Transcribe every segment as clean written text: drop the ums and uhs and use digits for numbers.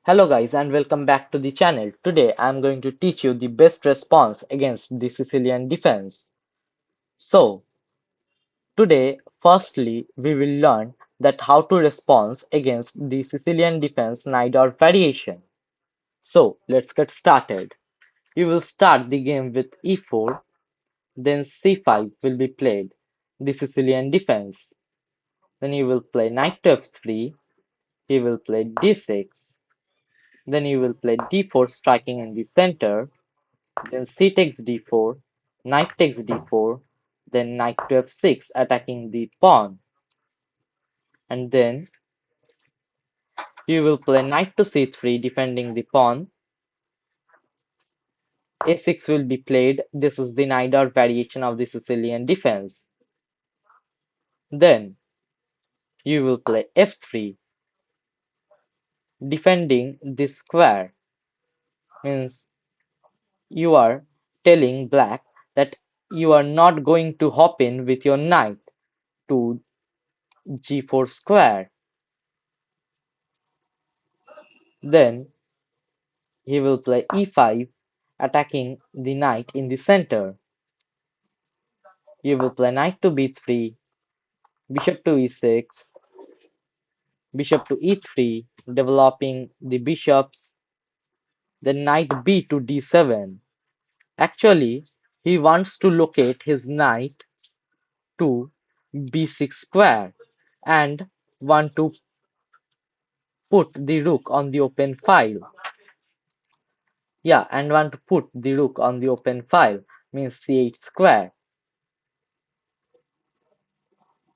Hello guys and welcome back to the channel. Today I am going to teach you the best response against the Sicilian defense. So today firstly we will learn that how to respond against the Sicilian defense Najdorf variation. So let's get started. You will start the game with e4, then c5 will be played, the Sicilian defense. Then you will play knight to f3, he will play d6, then you will play d4 striking in the center. Then c takes d4, knight takes d4, then knight to f6 attacking the pawn, and then you will play knight to c3 defending the pawn. a6 will be played. This is the Najdorf variation of the Sicilian defense. Then you will play f3 defending this square. Means you are telling black that you are not going to hop in with your knight to g4 square. Then he will play e5, attacking the knight in the center. You will play knight to b3, bishop to e6, bishop to e3, developing the bishops, then knight b to d7. Actually, he wants to locate his knight to b6 square and want to put the rook on the open file. Yeah, and want to put the rook on the open file means c8 square.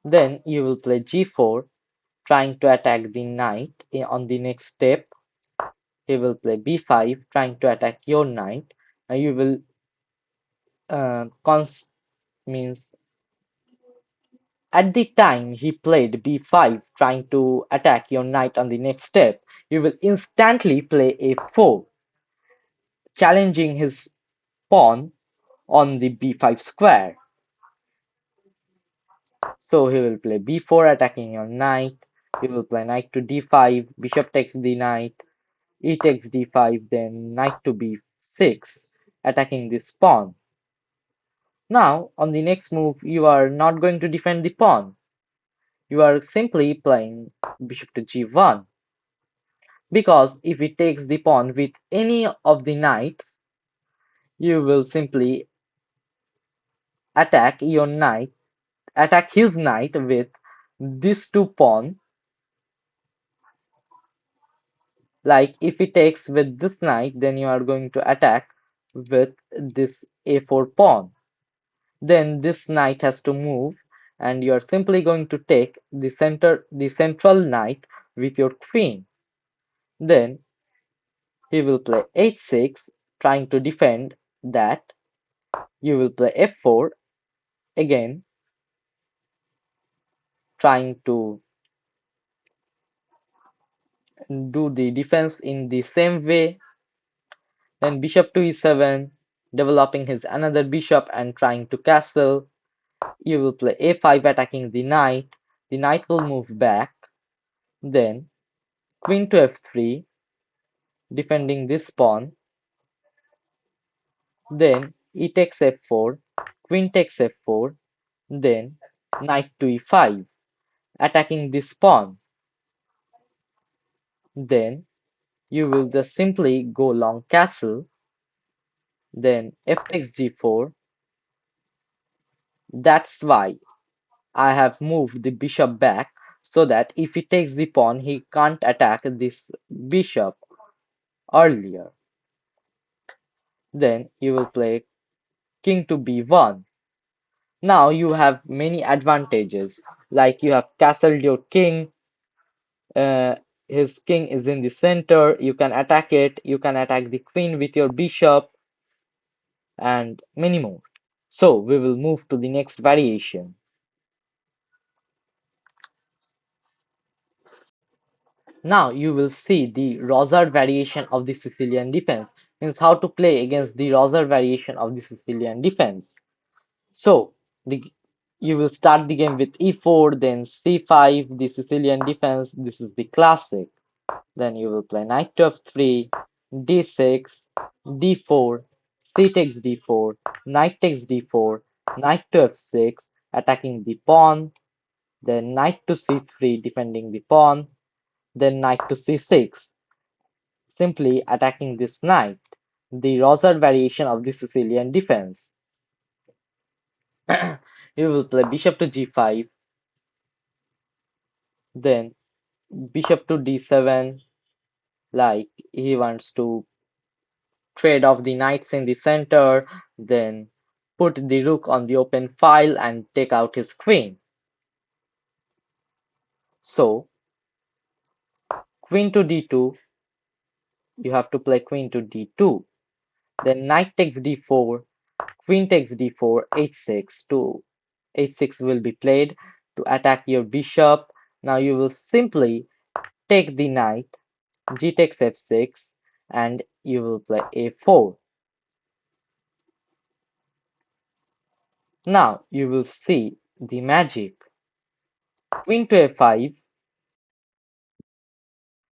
Then you will play g4, trying to attack the knight on the next step. He will play b5, trying to attack your knight. And you will means at the time he played b5, trying to attack your knight on the next step, you will instantly play a4, challenging his pawn on the b5 square. So he will play b4, attacking your knight. He will play knight to d5, bishop takes the knight, e takes d5, then knight to b6, attacking this pawn. Now, on the next move, you are not going to defend the pawn. You are simply playing bishop to g1. Because if he takes the pawn with any of the knights, you will simply attack your knight, attack his knight with these two pawns. Like if he takes with this knight, then you are going to attack with this a4 pawn. Then this knight has to move, and you are simply going to take the central knight with your queen. Then he will play h6, trying to defend that. You will play f4, again trying to do the defense in the same way. Then bishop to e7, developing his another bishop and trying to castle. You will play a5, attacking the knight. The knight will move back. Then queen to f3, defending this pawn. Then e takes f4, queen takes f4, then knight to e5, attacking this pawn. Then you will just simply go long castle, then f takes g4. That's why I have moved the bishop back, so that if he takes the pawn, he can't attack this bishop earlier. Then you will play king to b1. Now you have many advantages, like you have castled your king, uh, his king is in the center, you can attack it, you can attack the queen with your bishop, and many more. So we will move to the next variation. Now you will see the Rauzer variation of the Sicilian defense, means how to play against the Rauzer variation of the Sicilian defense. So the you will start the game with e4, then c5, the Sicilian defense. This is the classic. Then you will play knight to f3, d6, d4, c takes d4, knight takes d4, knight to f6, attacking the pawn, then knight to c3, defending the pawn, then knight to c6, simply attacking this knight, the Rauzer variation of the Sicilian defense. You will play bishop to g5, then bishop to d7, like he wants to trade off the knights in the center, then put the rook on the open file and take out his queen. So, queen to d2, you have to play queen to d2. Then knight takes d4, queen takes d4, h6 to h6 will be played to attack your bishop. Now you will simply take the knight, g takes f6, and you will play a4. Now you will see the magic. Queen to a5,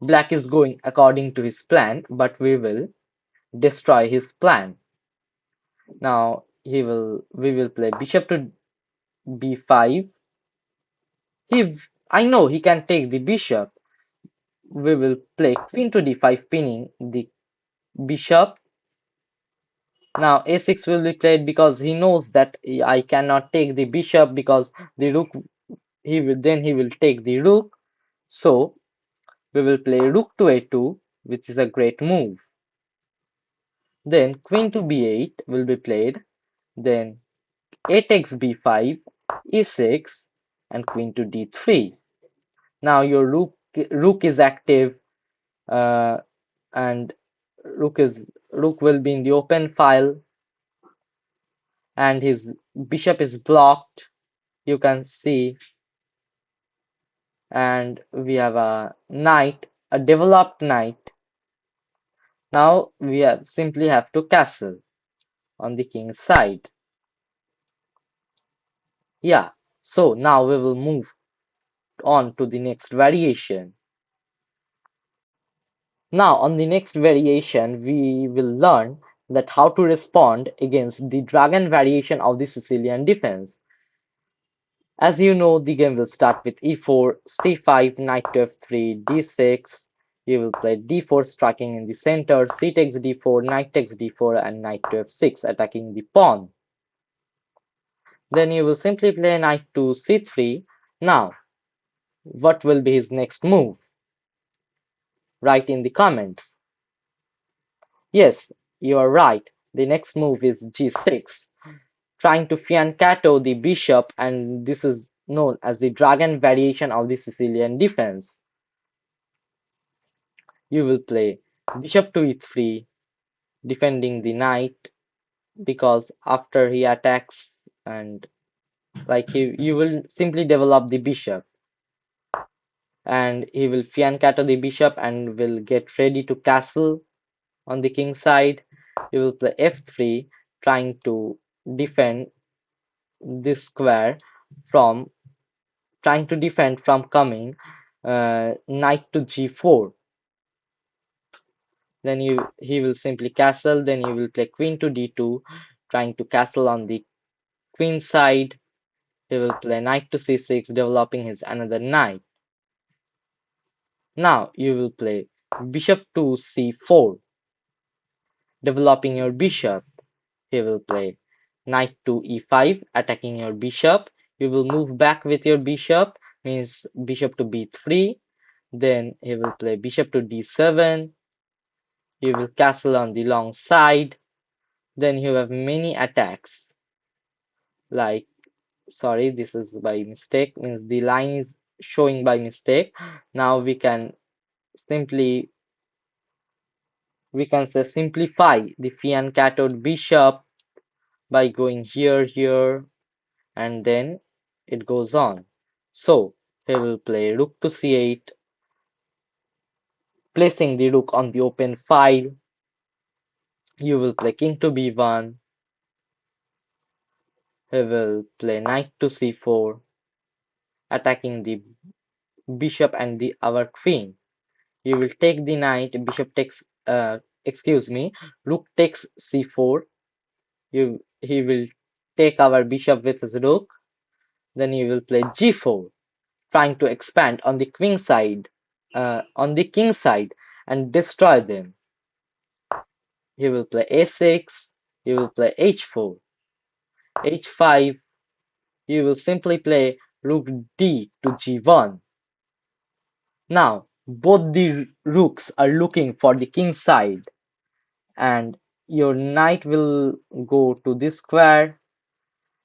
black is going according to his plan, but we will destroy his plan. Now we will play bishop to b5. I know he can take the bishop. We will play queen to d5, pinning the bishop. Now a6 will be played because he knows that I cannot take the bishop because the rook he will take the rook. So we will play rook to a2, which is a great move. Then queen to b8 will be played. Then a takes b5, e6, and queen to d3. Now your rook is active, uh, and rook will be in the open file, and his bishop is blocked. You can see, and we have a knight, a developed knight. Now simply have to castle on the king's side. Yeah, so now we will move on to the next variation. Now on the next variation, we will learn that how to respond against the dragon variation of the Sicilian defense. As you know, the game will start with e4, c5, knight to f3, d6. You will play d4 striking in the center, c takes d4, knight takes d4, and knight to f6 attacking the pawn. Then you will simply play knight to c3. Now, what will be his next move? Write in the comments. Yes, you are right. The next move is g6, trying to fianchetto the bishop, and this is known as the dragon variation of the Sicilian defense. You will play bishop to e3, defending the knight, because after he attacks, and like you will simply develop the bishop, and he will fianchetto the bishop and will get ready to castle on the king side. You will play f3, trying to defend this square from coming knight to g4. Then he will simply castle. Then you will play queen to d2, trying to castle on the queen side. He will play knight to c6, developing his another knight. Now you will play bishop to c4, developing your bishop. He will play knight to e5, attacking your bishop. You will move back with your bishop, means bishop to b3. Then he will play bishop to d7. You will castle on the long side. Then you have many attacks. Like, sorry, this is by mistake, means the line is showing by mistake. Now we can say simplify the fianchettoed bishop by going here, and then it goes on. So he will play rook to c8, placing the rook on the open file. You will play king to b1. He will play knight to c4, attacking the bishop and our queen. You will take the knight, bishop takes, excuse me, rook takes c4. He will take our bishop with his rook. Then he will play g4, trying to expand on the king side, and destroy them. He will play a6. He will play h4, h5. You will simply play rook d to g1. Now, both the rooks are looking for the king side, and your knight will go to this square,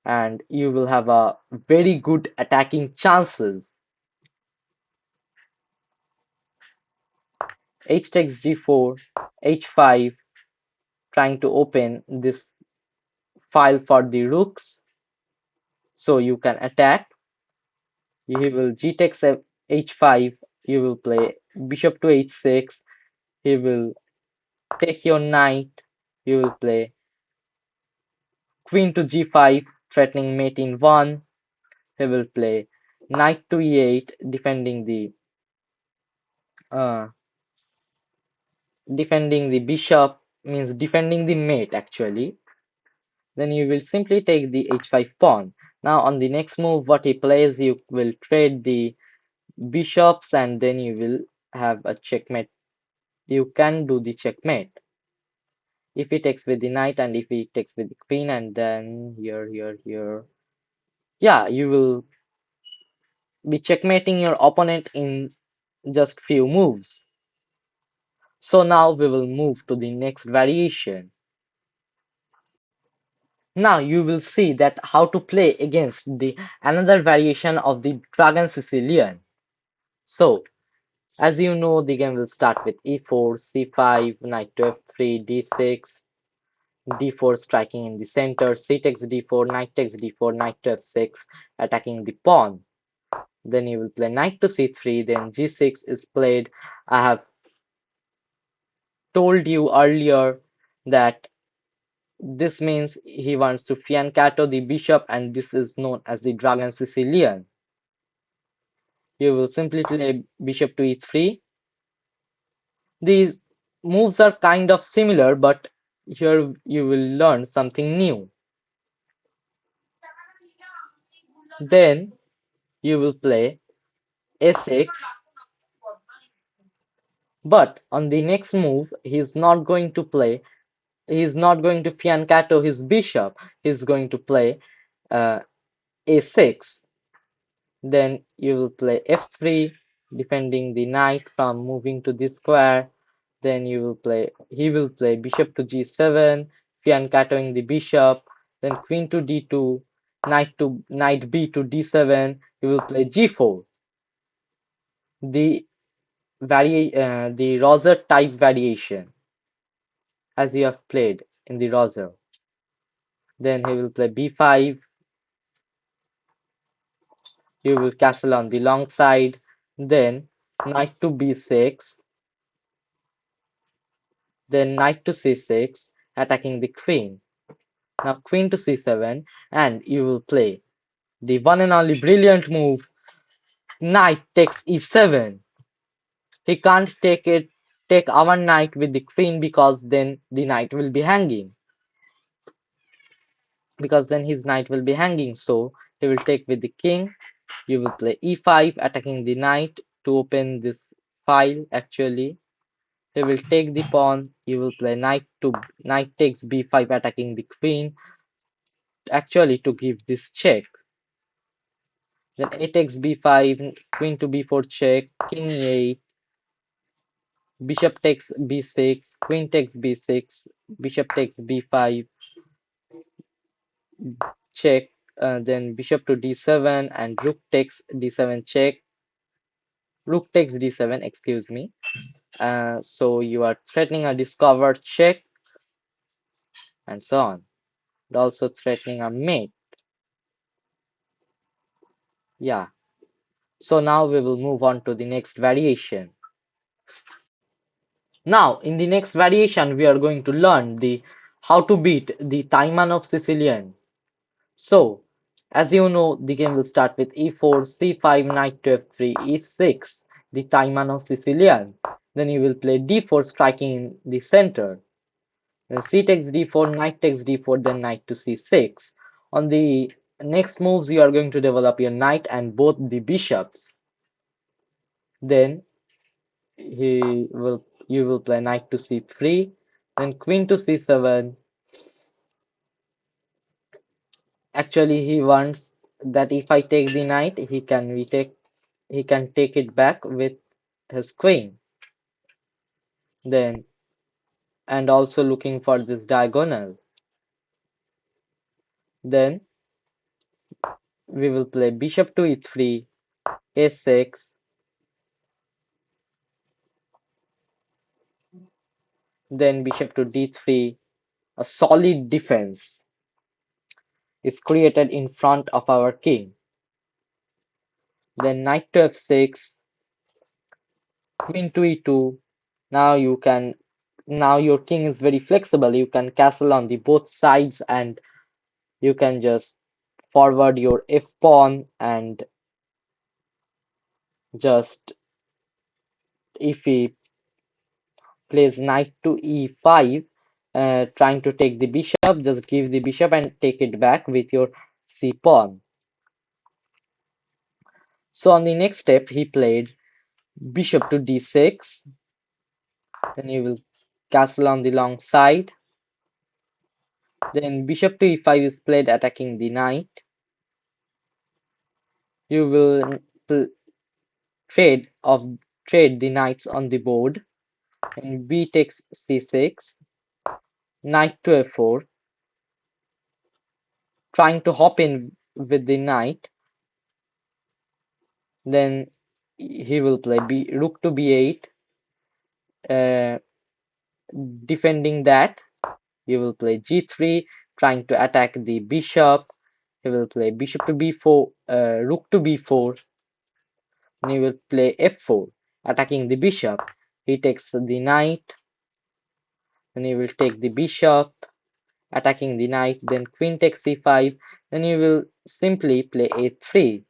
and you will have a very good attacking chances. H takes g4, h5, trying to open this file for the rooks, so you can attack. You will g takes h5. You will play bishop to h6. He will take your knight. You will play queen to g5, threatening mate in 1. He will play knight to e8, uh, defending the bishop, means defending the mate actually. Then you will simply take the h5 pawn. Now on the next move, what he plays, you will trade the bishops, and then you will have a checkmate. You can do the checkmate if he takes with the knight, and if he takes with the queen, and then here. Yeah, you will be checkmating your opponent in just few moves. So now we will move to the next variation. Now you will see that how to play against the another variation of the Dragon Sicilian. So as you know, the game will start with e4, c5, knight to f3, d6, d4 striking in the center, c takes d4, knight takes d4, knight to f6, attacking the pawn. Then you will play knight to c3, then g6 is played. I have told you earlier that this means he wants to fianchetto the bishop, and this is known as the Dragon Sicilian. You will simply play bishop to e3. These moves are kind of similar, but here you will learn something new. Then you will play a6, but on the next move, he is not going to fianchetto his bishop. He's going to play uh, a6. Then you will play f3, defending the knight from moving to this square. Then he will play bishop to g7, fianchettoing the bishop. Then queen to d2, knight b to d7. You will play g4. The the Rauzer type variation, as you have played in the Rauzer. Then he will play b5. You will castle on the long side. Then knight to b6. Then knight to c6, attacking the queen. Now queen to c7, and you will play the one and only brilliant move, knight takes e7. He can't take our knight with the queen, because then the knight will be hanging. Because then his knight will be hanging, so he will take with the king. You will play e5, attacking the knight to open this file actually. He will take the pawn. You will play knight takes b5, attacking the queen, actually to give this check. Then a takes b5, queen to b4 check, king e8, bishop takes b6, queen takes b6, bishop takes b5, check, then bishop to d7, and rook takes d7 check, rook takes d7, excuse me. So you are threatening a discovered check, and so on. And also threatening a mate. Yeah. So now we will move on to the next variation. Now, in the next variation, we are going to learn the how to beat the Taimanov Sicilian. So, as you know, the game will start with e4, c5, knight to f3, e6, the Taimanov Sicilian. Then you will play d4, striking in the center. Then c takes d4, knight takes d4, then knight to c6. On the next moves, you are going to develop your knight and both the bishops. Then you will play knight to c3, then queen to c7. Actually, he wants that if I take the knight, he can take it back with his queen. Then and also looking for this diagonal. Then we will play bishop to e3, a6, then bishop to d3. A solid defense is created in front of our king. Then knight to f6, queen to e2. Now your king is very flexible. You can castle on the both sides and you can just forward your f pawn and just if he plays knight to e5, trying to take the bishop, just give the bishop and take it back with your c pawn. So on the next step, he played bishop to d6. Then you will castle on the long side. Then bishop to e5 is played attacking the knight. You will trade of trade the knights on the board. And b takes c6, knight to f4, trying to hop in with the knight. Then he will play rook to b8. Uh, Defending that, you will play g3, trying to attack the bishop. He will play bishop to b4, rook to b4. Then he will play f4, attacking the bishop. He takes the knight. Then he will take the bishop, attacking the knight. Then queen takes c5. Then you will simply play a3,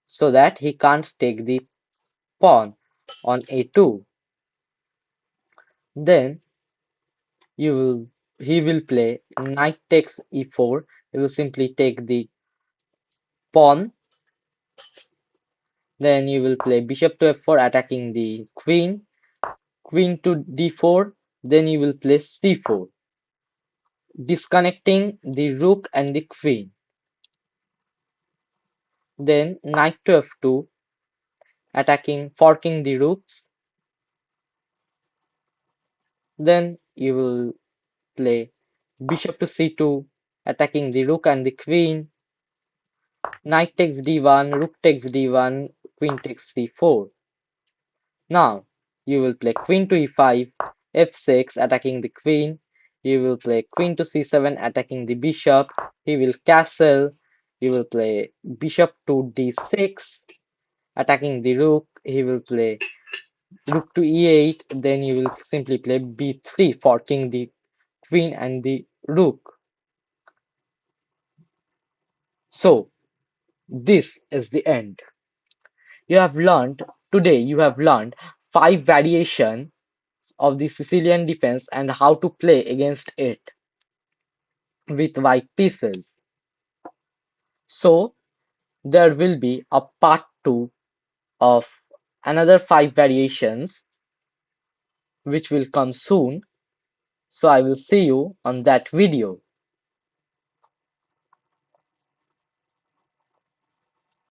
so that he can't take the pawn on a2. Then he will play knight takes e4. He will simply take the pawn. Then you will play bishop to f4, attacking the queen. Queen to d4. Then you will play c4, disconnecting the rook and the queen. Then knight to f2, attacking, forking the rooks. Then you will play bishop to c2, attacking the rook and the queen. Knight takes d1, rook takes d1, queen takes c4. Now you will play queen to e5, f6, attacking the queen. You will play queen to c7, attacking the bishop. He will castle. You will play bishop to d6, attacking the rook. He will play rook to e8. Then you will simply play b3, forking the queen and the rook. So this is the end. You have learned Today you have learned 5 variations of the Sicilian defense and how to play against it with white pieces. So there will be a part 2 of another 5 variations which will come soon. So I will see you on that video.